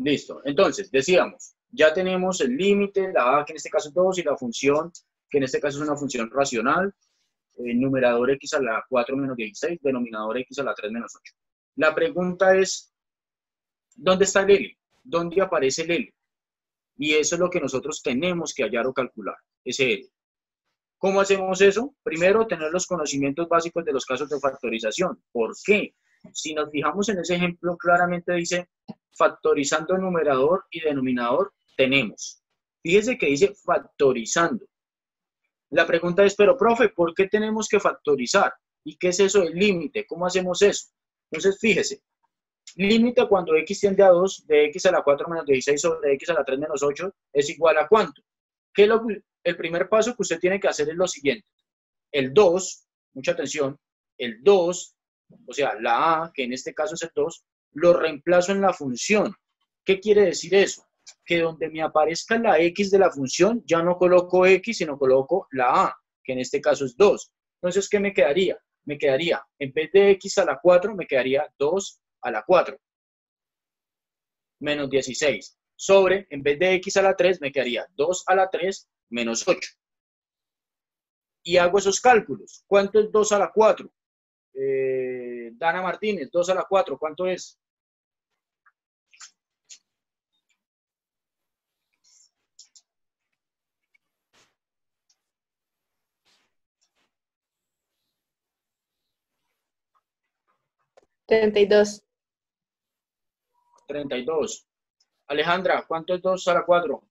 Listo. Entonces, decíamos, ya tenemos el límite, la a, que en este caso es 2, y la función, que en este caso es una función racional, numerador x a la 4 menos 16, denominador x a la 3 menos 8. La pregunta es, ¿dónde está el L? ¿Dónde aparece el L? Y eso es lo que nosotros tenemos que hallar o calcular, ese L. ¿Cómo hacemos eso? Primero, tener los conocimientos básicos de los casos de factorización. ¿Por qué? Si nos fijamos en ese ejemplo, claramente dice, factorizando numerador y denominador, tenemos. Fíjese que dice factorizando. La pregunta es, pero profe, ¿por qué tenemos que factorizar? ¿Y qué es eso del límite? ¿Cómo hacemos eso? Entonces, fíjese, límite cuando x tiende a 2 de x a la 4 menos 16 sobre x a la 3 menos 8 es igual a ¿cuánto? ¿Qué es el primer paso que usted tiene que hacer es lo siguiente. El 2, mucha atención, el 2, o sea, la a, que en este caso es el 2, lo reemplazo en la función. ¿Qué quiere decir eso? Que donde me aparezca la x de la función, ya no coloco x, sino coloco la a, que en este caso es 2. Entonces, ¿qué me quedaría? Me quedaría, en vez de x a la 4, me quedaría 2 a la 4, menos 16. Sobre, en vez de x a la 3, me quedaría 2 a la 3, menos 8. Y hago esos cálculos. ¿Cuánto es 2 a la 4? Dana Martínez, 2 a la 4, ¿cuánto es? $32. 32. Alejandra, ¿cuánto es 2 a la 4?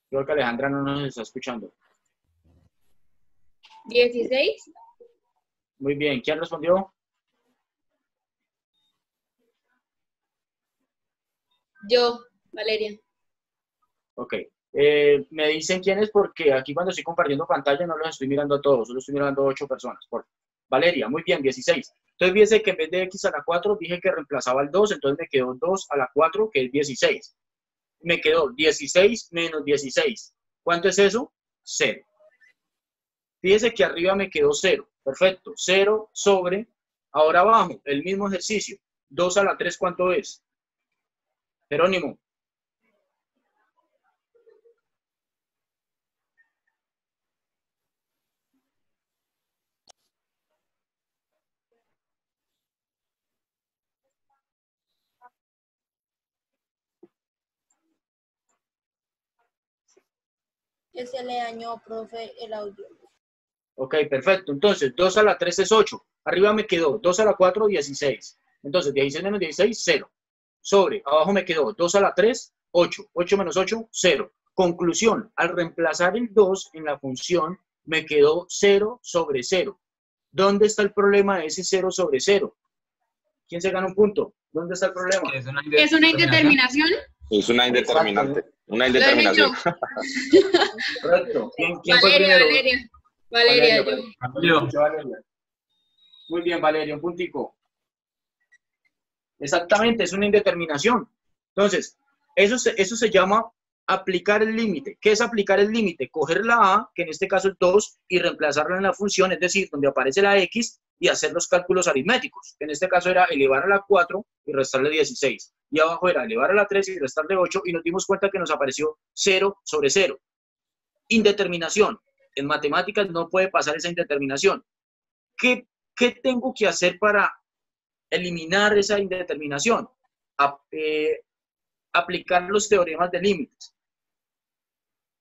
Creo que Alejandra no nos está escuchando. 16. Muy bien, ¿quién respondió? Yo, Valeria. Ok. Me dicen quién es porque aquí cuando estoy compartiendo pantalla no los estoy mirando a todos, solo estoy mirando a 8 personas. Valeria, muy bien, 16. Entonces fíjense que en vez de x a la 4 dije que reemplazaba el 2, entonces me quedó 2 a la 4, que es 16. Me quedó 16 menos 16. ¿Cuánto es eso? 0. Fíjense que arriba me quedó 0. Perfecto. 0 sobre, ahora abajo, el mismo ejercicio. 2 a la 3, ¿cuánto es? Jerónimo. Que se le dañó, profe, el audio. Ok, perfecto. Entonces, 2 a la 3 es 8. Arriba me quedó 2 a la 4, 16. Entonces, 16 menos 16, 0. Sobre, abajo me quedó 2 a la 3, 8. 8 menos 8, 0. Conclusión, al reemplazar el 2 en la función, me quedó 0 sobre 0. ¿Dónde está el problema de ese 0 sobre 0? ¿Quién se gana un punto? ¿Dónde está el problema? ¿Es una indeterminación? Es una indeterminante. Exacto. Una indeterminación. Correcto. ¿Quién fue primero? Valeria, yo. Valeria. Muy bien, Valeria, un puntico. Exactamente, es una indeterminación. Entonces, eso se llama aplicar el límite. ¿Qué es aplicar el límite? Coger la a, que en este caso es 2, y reemplazarla en la función, es decir, donde aparece la x, y hacer los cálculos aritméticos. En este caso era elevar a la 4 y restarle 16. Y abajo era elevar a la 3 y restarle 8, y nos dimos cuenta que nos apareció 0 sobre 0. Indeterminación. En matemáticas no puede pasar esa indeterminación. ¿Qué tengo que hacer para eliminar esa indeterminación? Aplicar los teoremas de límites.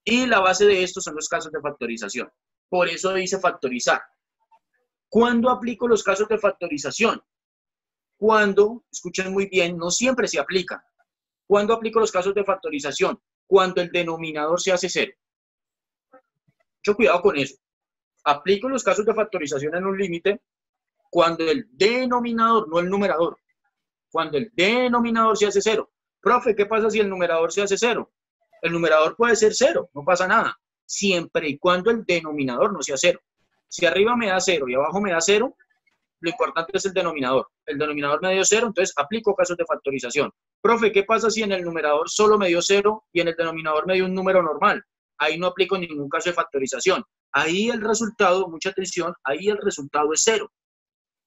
Y la base de esto son los casos de factorización. Por eso dice factorizar. ¿Cuándo aplico los casos de factorización? Cuando, escuchen muy bien, no siempre se aplican. ¿Cuándo aplico los casos de factorización? Cuando el denominador se hace 0. Mucho cuidado con eso. Aplico los casos de factorización en un límite cuando el denominador, no el numerador, cuando el denominador se hace 0. Profe, ¿qué pasa si el numerador se hace 0? El numerador puede ser 0, no pasa nada, siempre y cuando el denominador no sea 0. Si arriba me da 0 y abajo me da 0, lo importante es el denominador. El denominador me dio 0, entonces aplico casos de factorización. Profe, ¿qué pasa si en el numerador solo me dio 0 y en el denominador me dio un número normal? ahí no aplico ningún caso de factorización. Ahí el resultado, mucha atención, ahí el resultado es 0.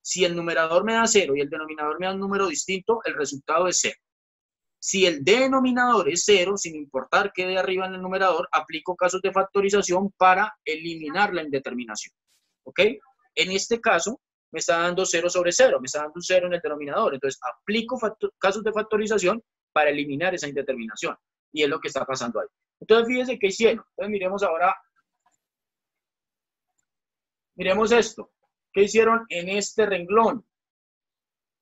Si el numerador me da 0 y el denominador me da un número distinto, el resultado es 0. Si el denominador es 0, sin importar qué de arriba en el numerador, aplico casos de factorización para eliminar la indeterminación. ¿Ok? En este caso, me está dando 0 sobre 0, me está dando un 0 en el denominador. Entonces, aplico casos de factorización para eliminar esa indeterminación. Y es lo que está pasando ahí. Entonces, fíjense qué hicieron. Entonces, miremos ahora. Miremos esto. ¿Qué hicieron en este renglón?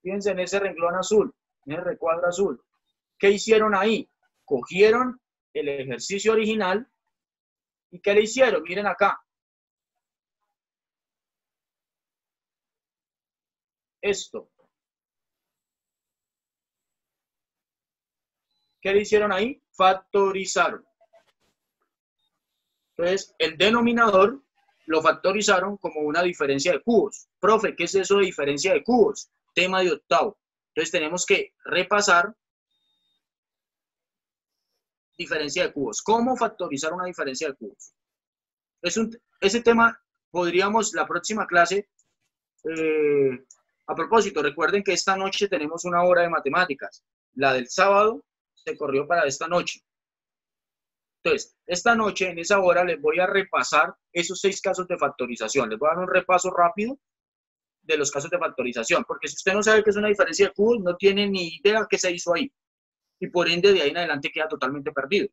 Fíjense en ese renglón azul, en el recuadro azul. ¿Qué hicieron ahí? Cogieron el ejercicio original y ¿qué le hicieron? Miren acá. Esto. ¿Qué le hicieron ahí? Factorizaron. Entonces, el denominador lo factorizaron como una diferencia de cubos. Profe, ¿qué es eso de diferencia de cubos? Tema de octavo. Entonces, tenemos que repasar diferencia de cubos. ¿Cómo factorizar una diferencia de cubos? Ese tema podríamos, la próxima clase, a propósito, recuerden que esta noche tenemos una hora de matemáticas. La del sábado se corrió para esta noche. Entonces, esta noche, en esa hora, les voy a repasar esos 6 casos de factorización. Les voy a dar un repaso rápido de los casos de factorización, porque si usted no sabe qué es una diferencia de cubos, no tiene ni idea qué se hizo ahí. Y por ende, de ahí en adelante queda totalmente perdido.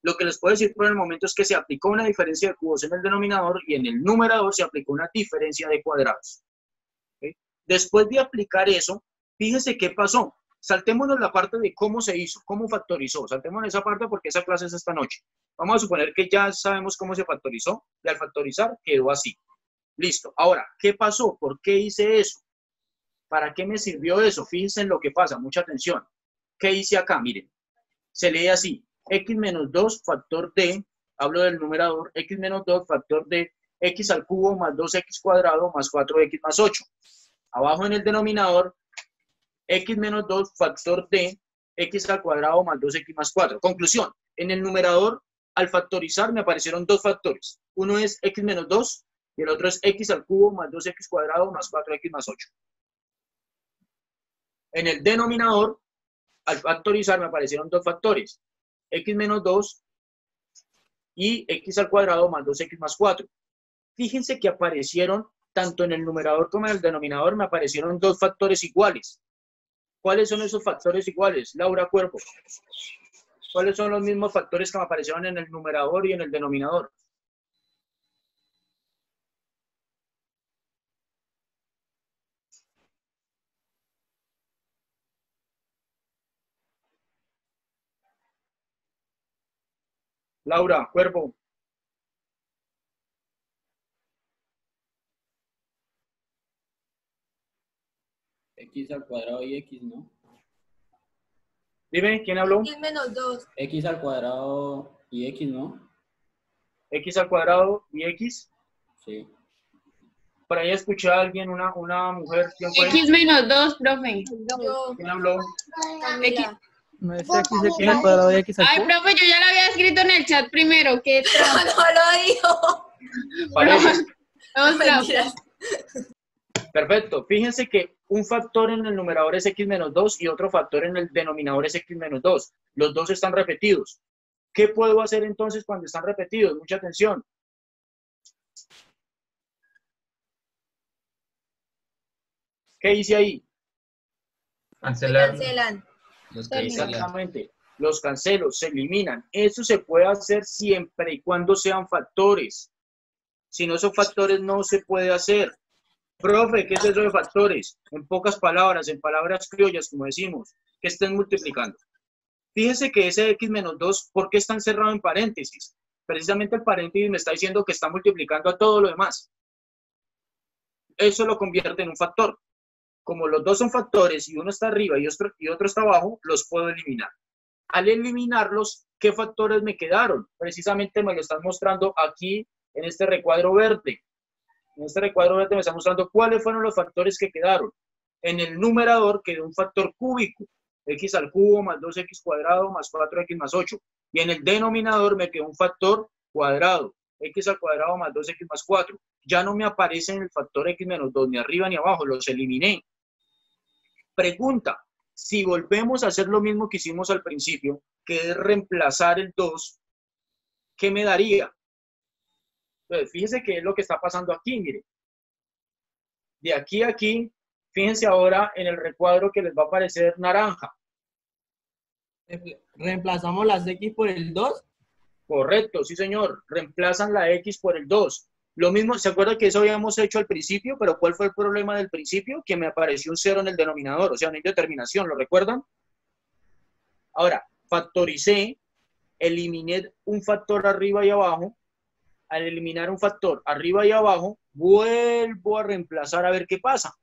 Lo que les puedo decir por el momento es que se aplicó una diferencia de cubos en el denominador y en el numerador se aplicó una diferencia de cuadrados. ¿Okay? Después de aplicar eso, fíjense qué pasó. Saltémonos la parte de cómo se hizo, cómo factorizó. Saltémonos esa parte porque esa clase es esta noche. Vamos a suponer que ya sabemos cómo se factorizó y al factorizar quedó así. Listo. Ahora, ¿qué pasó? ¿Por qué hice eso? ¿Para qué me sirvió eso? Fíjense en lo que pasa, mucha atención. ¿Qué hice acá? Miren, se lee así. X menos 2 factor de, hablo del numerador, X menos 2 factor de X al cubo más 2X cuadrado más 4X más 8. Abajo en el denominador, X menos 2 factor de X al cuadrado más 2X más 4. Conclusión, en el numerador, al factorizar me aparecieron 2 factores. Uno es X menos 2 y el otro es X al cubo más 2X cuadrado más 4X más 8. En el denominador, al factorizar me aparecieron 2 factores. X menos 2 y X al cuadrado más 2X más 4. Fíjense que aparecieron, tanto en el numerador como en el denominador, me aparecieron 2 factores iguales. ¿Cuáles son esos factores iguales? Laura Cuervo. ¿Cuáles son los mismos factores que me aparecieron en el numerador y en el denominador? Laura Cuervo. X al cuadrado y X, ¿no? Dime, ¿quién habló? X menos 2. X al cuadrado y X, ¿no? X al cuadrado y X. Sí. Por ahí escuché a alguien, una mujer. ¿Quién fue? X menos 2, profe. Yo. ¿Quién habló? Camila. No es X al cuadrado y X al Ay, cubo. profe, yo ya lo había escrito en el chat primero. ¿Qué No lo dijo. Valeria. Vamos a Mentiras. Perfecto. Fíjense que un factor en el numerador es X menos 2 y otro factor en el denominador es X menos 2. Los dos están repetidos. ¿Qué puedo hacer entonces cuando están repetidos? Mucha atención. ¿Qué hice ahí? Cancelan. Exactamente. Los cancelo, se eliminan. Eso se puede hacer siempre y cuando sean factores. Si no son factores, no se puede hacer. Profe, ¿qué es eso de factores? En pocas palabras, en palabras criollas, como decimos, que estén multiplicando. Fíjense que ese X menos 2, ¿por qué está encerrado en paréntesis? Precisamente el paréntesis me está diciendo que está multiplicando a todo lo demás. Eso lo convierte en un factor. Como los dos son factores y uno está arriba y otro está abajo, los puedo eliminar. Al eliminarlos, ¿qué factores me quedaron? Precisamente me lo están mostrando aquí en este recuadro verde. En este recuadro verde me está mostrando cuáles fueron los factores que quedaron. En el numerador quedó un factor cúbico, X al cubo más 2X cuadrado más 4X más 8. Y en el denominador me quedó un factor cuadrado, x al cuadrado más 2x más 4. Ya no me aparece en el factor x menos 2 ni arriba ni abajo, los eliminé. Pregunta, si volvemos a hacer lo mismo que hicimos al principio, que es reemplazar el 2, ¿qué me daría? Entonces, fíjense qué es lo que está pasando aquí, mire. De aquí a aquí, fíjense ahora en el recuadro que les va a aparecer naranja. Reemplazamos las X por el 2. Correcto, sí señor. Reemplazan la X por el 2. Lo mismo, ¿se acuerdan que eso habíamos hecho al principio? Pero ¿cuál fue el problema del principio? Que me apareció un 0 en el denominador, o sea, una indeterminación, ¿lo recuerdan? Ahora, factoricé, eliminé un factor arriba y abajo. Al eliminar un factor arriba y abajo, vuelvo a reemplazar a ver qué pasa.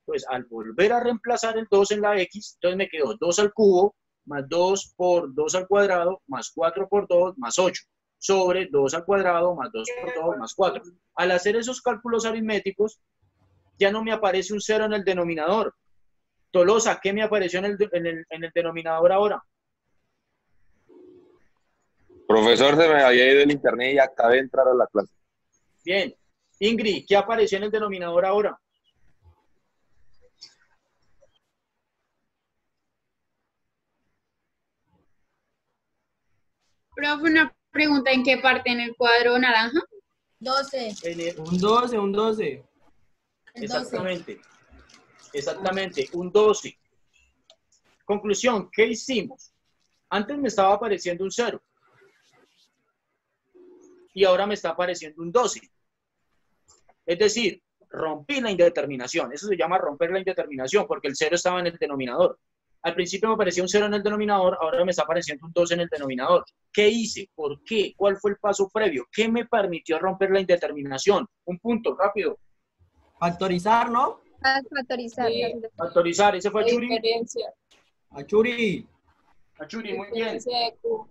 Pues al volver a reemplazar el 2 en la X, entonces me quedó 2 al cubo, más 2 por 2 al cuadrado, más 4 por 2, más 8, sobre 2 al cuadrado, más 2 por 2, más 4. Al hacer esos cálculos aritméticos, ya no me aparece un 0 en el denominador. Tolosa, ¿qué me apareció en el denominador ahora? Profesor, se me había ido el internet y acabé de entrar a la clase. Bien. Ingrid, ¿qué apareció en el denominador ahora? Profe, una pregunta, ¿en qué parte? ¿En el cuadro naranja? 12. Un 12, un 12. El 12. Exactamente. Exactamente, un 12. Conclusión, ¿qué hicimos? Antes me estaba apareciendo un 0. Y ahora me está apareciendo un 12. Es decir, rompí la indeterminación. Eso se llama romper la indeterminación, porque el 0 estaba en el denominador. Al principio me aparecía un 0 en el denominador, ahora me está apareciendo un 2 en el denominador. ¿Qué hice? ¿Por qué? ¿Cuál fue el paso previo? ¿Qué me permitió romper la indeterminación? Un punto, rápido. Factorizar, ¿no? Factorizar. Sí. Factorizar, ese fue La Achuri. diferencia. Achuri. Achuri, muy bien. Diferencia de Q.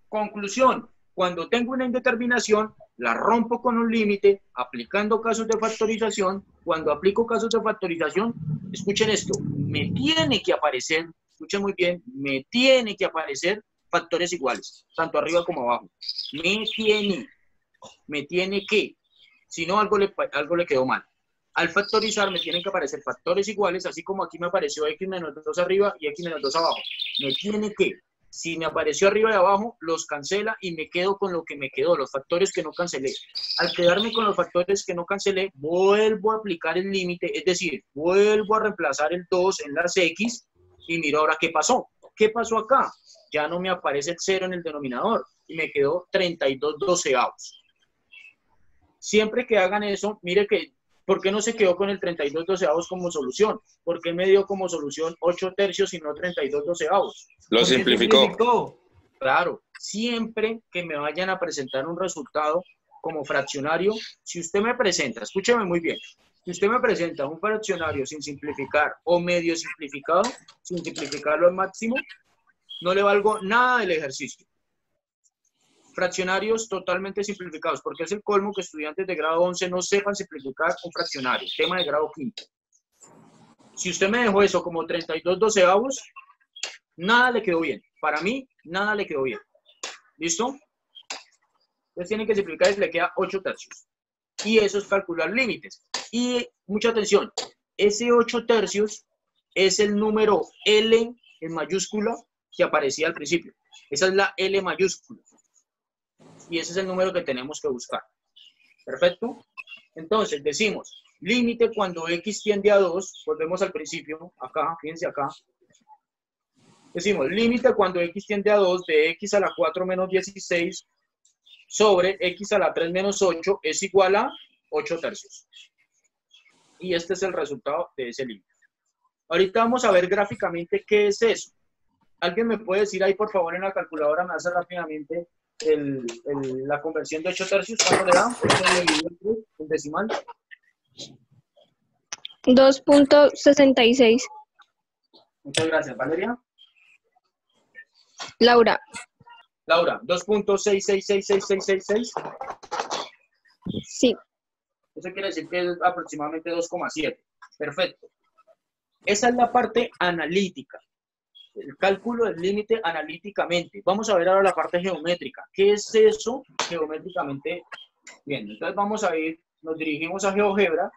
Conclusión, cuando tengo una indeterminación, la rompo con un límite, aplicando casos de factorización. Cuando aplico casos de factorización, escuchen esto, me tiene que aparecer, escuchen muy bien, me tiene que aparecer factores iguales, tanto arriba como abajo. Me tiene que, si no algo le quedó mal. Al factorizar me tienen que aparecer factores iguales, así como aquí me apareció x menos 2 arriba y x menos 2 abajo. Me tiene que. Si me apareció arriba y abajo, los cancela y me quedo con lo que me quedó, los factores que no cancelé. Al quedarme con los factores que no cancelé, vuelvo a aplicar el límite, es decir, vuelvo a reemplazar el 2 en las X y miro ahora qué pasó. ¿Qué pasó acá? Ya no me aparece el 0 en el denominador y me quedó 32 doceavos. Siempre que hagan eso, mire que, ¿por qué no se quedó con el 32 doceavos como solución? ¿Por qué me dio como solución 8 tercios y no 32 doceavos? Lo Porque simplificó. Claro, siempre que me vayan a presentar un resultado como fraccionario, si usted me presenta, escúcheme muy bien, si usted me presenta un fraccionario sin simplificar o medio simplificado, sin simplificarlo al máximo, no le valgo nada del ejercicio. Fraccionarios totalmente simplificados, porque es el colmo que estudiantes de grado 11 no sepan simplificar un fraccionario, tema de grado 5. Si usted me dejó eso como 32 doceavos, nada le quedó bien. Para mí, nada le quedó bien. ¿Listo? Entonces tienen que simplificar y le queda 8 tercios. Y eso es calcular límites. Y mucha atención, ese 8 tercios es el número L en mayúscula que aparecía al principio. Esa es la L mayúscula. Y ese es el número que tenemos que buscar. ¿Perfecto? Entonces decimos, límite cuando x tiende a 2, volvemos al principio, acá, fíjense acá. Decimos, límite cuando x tiende a 2 de x a la 4 menos 16 sobre x a la 3 menos 8 es igual a 8 tercios. Y este es el resultado de ese límite. Ahorita vamos a ver gráficamente qué es eso. ¿Alguien me puede decir ahí, por favor, en la calculadora, me hace rápidamente la conversión de 8 tercios? ¿Cuánto le da? 8 dividido en 3, en decimal. 2.66. Muchas gracias, Valeria. Laura. Laura, 2.666666. Sí. Eso quiere decir que es aproximadamente 2,7. Perfecto. Esa es la parte analítica. el cálculo del límite analíticamente. Vamos a ver ahora la parte geométrica. ¿Qué es eso geométricamente? Bien, entonces vamos a ir, nos dirigimos a GeoGebra.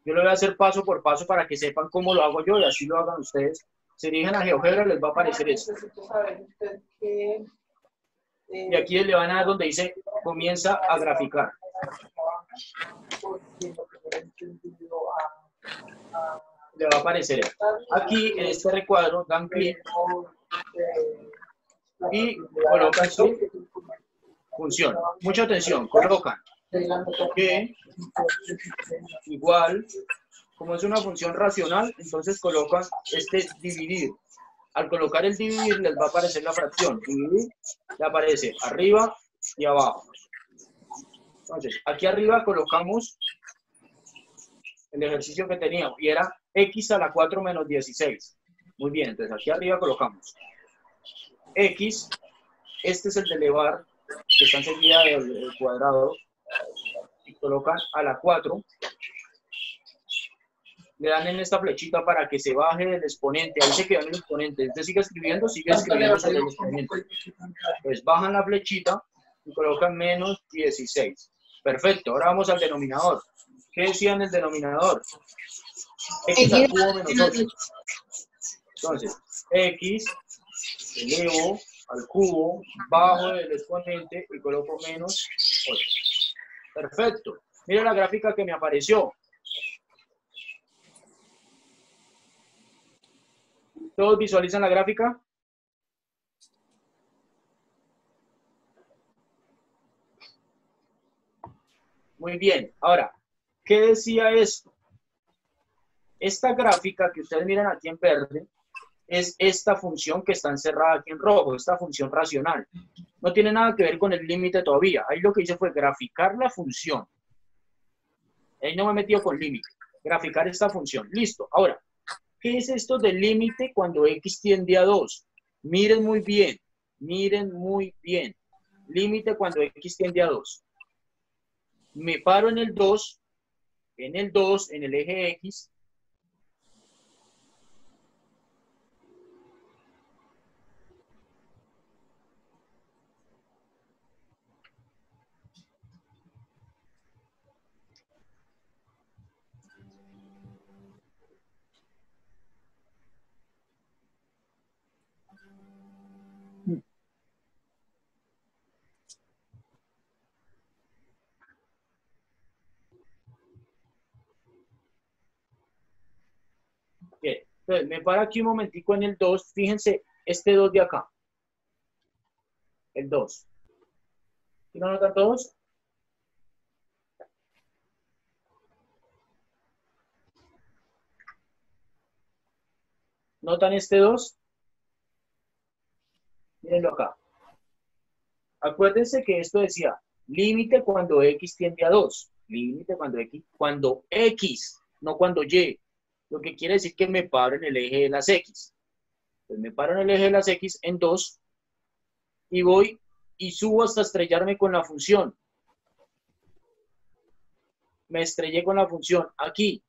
Yo lo voy a hacer paso por paso para que sepan cómo lo hago yo y así lo hagan ustedes. Se dirigen a GeoGebra, les va a aparecer esto. Y aquí le van a dar donde dice comienza a graficar. Le va a aparecer esto. Aquí en este recuadro dan clic y colocan su función. Mucha atención, colocan que igual, como es una función racional, entonces colocan este dividir. Al colocar el dividir les va a aparecer la fracción. Dividir, le aparece arriba y abajo. Entonces, aquí arriba colocamos el ejercicio que teníamos y era x a la 4 menos 16. Muy bien, entonces aquí arriba colocamos x, este es el de elevar, que está enseguida del cuadrado, y colocan a la 4. Le dan en esta flechita para que se baje del exponente, ahí se queda en el exponente, usted sigue escribiendo sobre el exponente. Pues bajan la flechita y colocan menos 16. Perfecto, ahora vamos al denominador. ¿Qué decía en el denominador? X al cubo menos 8. Entonces, x elevo al cubo, bajo del exponente y coloco menos 8. Perfecto. Mira la gráfica que me apareció. ¿Todos visualizan la gráfica? Muy bien. Ahora, ¿qué decía esto? Esta gráfica que ustedes miran aquí en verde es esta función que está encerrada aquí en rojo, esta función racional. No tiene nada que ver con el límite todavía. Ahí lo que hice fue graficar la función. Ahí no me he metido con límite. Graficar esta función. Listo. Ahora, ¿qué es esto del límite cuando x tiende a 2? Miren muy bien. Miren muy bien. Límite cuando x tiende a 2. Me paro en el 2, en el eje X. Bien, entonces me paro aquí un momentico en el 2, fíjense, este 2 de acá, el 2. ¿Sí lo notan todos? ¿Notan este 2? Mírenlo acá. Acuérdense que esto decía, límite cuando x tiende a 2. Límite cuando x, no cuando y. Lo que quiere decir que me paro en el eje de las x. Entonces me paro en el eje de las x en 2 y voy y subo hasta estrellarme con la función. Me estrellé con la función aquí.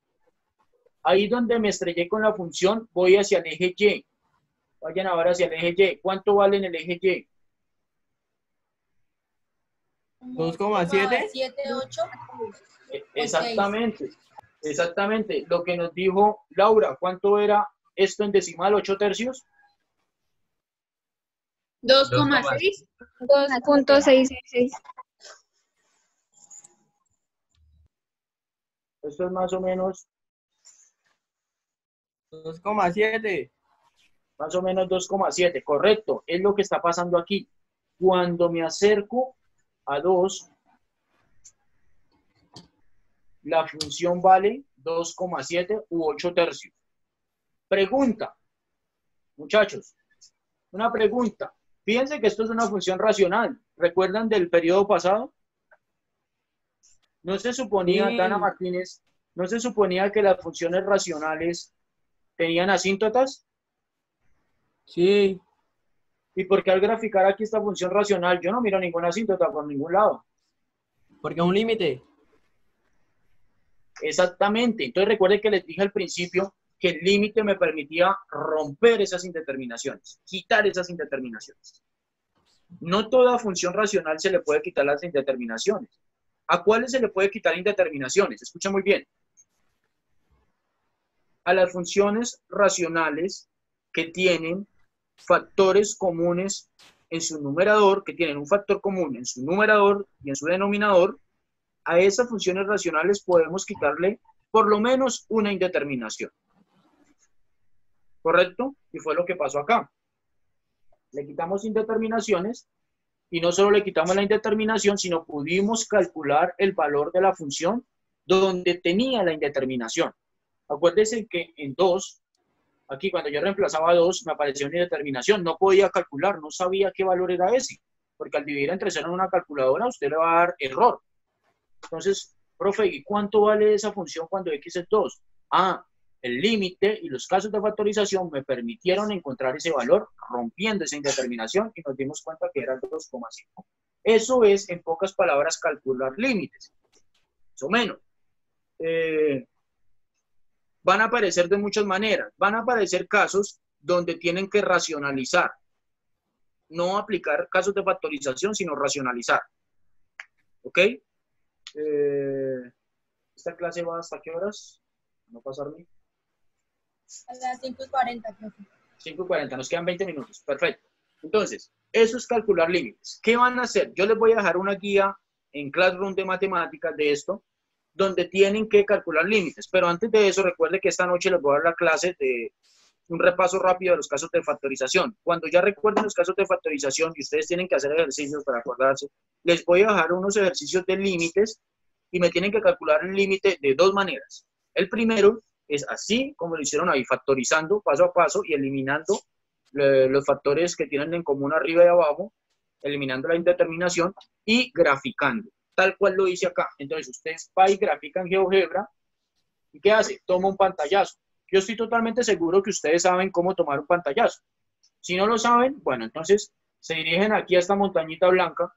Ahí donde me estrellé con la función, voy hacia el eje y. Vayan ahora hacia el eje y. ¿Cuánto vale en el eje y? 2,7. 7,8. Exactamente. Exactamente. Lo que nos dijo Laura, ¿cuánto era esto en decimal? 8 tercios. 2,6. 2.666. Esto es más o menos 2,7. Más o menos 2,7, correcto. Es lo que está pasando aquí. Cuando me acerco a 2, la función vale 2,7 u 8 tercios. Pregunta, muchachos, una pregunta. Fíjense que esto es una función racional. ¿Recuerdan del periodo pasado? ¿No se suponía, Sí. Dana Martínez, no se suponía que las funciones racionales tenían asíntotas? Sí. ¿Y por qué al graficar aquí esta función racional yo no miro ninguna asíntota por ningún lado? Porque es un límite. Exactamente. Entonces recuerden que les dije al principio que el límite me permitía romper esas indeterminaciones, quitar esas indeterminaciones. No toda función racional se le puede quitar las indeterminaciones. ¿A cuáles se le puede quitar indeterminaciones? Escucha muy bien. A las funciones racionales que tienen factores comunes en su numerador, que tienen un factor común en su numerador y en su denominador, a esas funciones racionales podemos quitarle por lo menos una indeterminación. ¿Correcto? Y fue lo que pasó acá. Le quitamos indeterminaciones y no solo le quitamos la indeterminación, sino pudimos calcular el valor de la función donde tenía la indeterminación. Acuérdense que en 2, aquí cuando yo reemplazaba 2, me apareció una indeterminación. No podía calcular, no sabía qué valor era ese. Porque al dividir entre 0 en una calculadora, usted le va a dar error. Entonces, profe, ¿y cuánto vale esa función cuando x es 2? Ah, el límite y los casos de factorización me permitieron encontrar ese valor rompiendo esa indeterminación y nos dimos cuenta que era 2,5. Eso es, en pocas palabras, calcular límites. Más o menos. Van a aparecer de muchas maneras. Van a aparecer casos donde tienen que racionalizar. No aplicar casos de factorización, sino racionalizar. ¿Ok? ¿Esta clase va hasta qué horas? No pasarme. A las 5:40, profe. 5:40, nos quedan 20 minutos. Perfecto. Entonces, eso es calcular límites. ¿Qué van a hacer? Yo les voy a dejar una guía en Classroom de matemáticas de esto, donde tienen que calcular límites. Pero antes de eso, recuerde que esta noche les voy a dar la clase de un repaso rápido de los casos de factorización. Cuando ya recuerden los casos de factorización y ustedes tienen que hacer ejercicios para acordarse, les voy a dejar unos ejercicios de límites y me tienen que calcular el límite de dos maneras. El primero es así, como lo hicieron ahí, factorizando paso a paso y eliminando los factores que tienen en común arriba y abajo, eliminando la indeterminación y graficando, tal cual lo hice acá. Entonces, ustedes van y grafican GeoGebra, ¿y qué hace? Toma un pantallazo. Yo estoy totalmente seguro que ustedes saben cómo tomar un pantallazo. Si no lo saben, bueno, entonces se dirigen aquí a esta montañita blanca,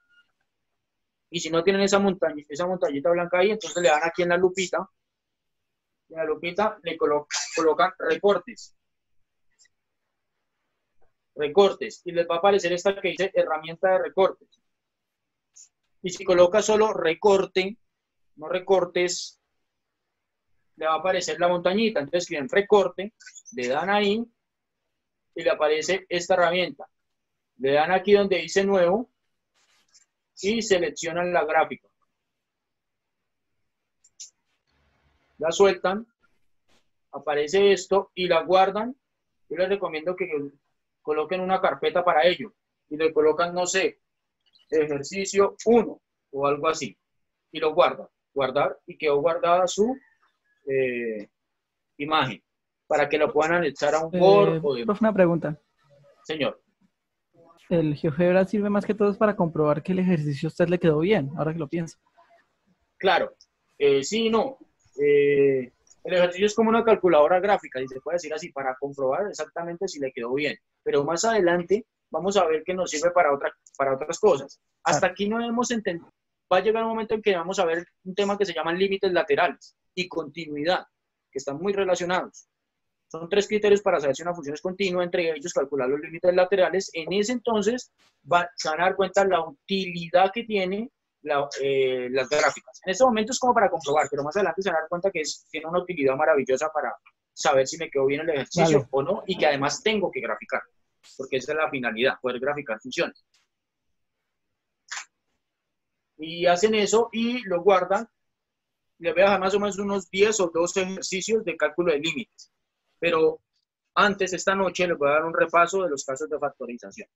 y si no tienen esa montañita blanca ahí, entonces le dan aquí en la lupita, y en la lupita le colocan recortes. Recortes, y les va a aparecer esta que dice herramienta de recortes. Y si coloca solo recorte, no recortes, le va a aparecer la montañita. Entonces escriben recorte, le dan ahí y le aparece esta herramienta. Le dan aquí donde dice nuevo y seleccionan la gráfica. La sueltan, aparece esto y la guardan. Yo les recomiendo que coloquen una carpeta para ello y le colocan, no sé, ejercicio 1 o algo así y lo guardan. Guardar y quedó guardada su imagen para que lo puedan anexar a un Word o demás. Profe, una pregunta. Señor. El GeoGebra sirve más que todo para comprobar que el ejercicio a usted le quedó bien, ahora que lo pienso. Claro, sí y no. El ejercicio es como una calculadora gráfica, si se puede decir así, para comprobar exactamente si le quedó bien. Pero más adelante vamos a ver que nos sirve para otras cosas. Hasta aquí no hemos entendido. Va a llegar un momento en que vamos a ver un tema que se llaman límites laterales y continuidad, que están muy relacionados. Son 3 criterios para saber si una función es continua, entre ellos calcular los límites laterales. En ese entonces se van a dar cuenta la utilidad que tiene las gráficas. En este momento es como para comprobar, pero más adelante se van a dar cuenta que tiene una utilidad maravillosa para saber si me quedó bien el ejercicio o no, y que además tengo que graficar, porque esa es la finalidad, poder graficar funciones. Y hacen eso y lo guardan. Les voy a dejar más o menos unos 10 o 12 ejercicios de cálculo de límites. Pero antes, esta noche, les voy a dar un repaso de los casos de factorización.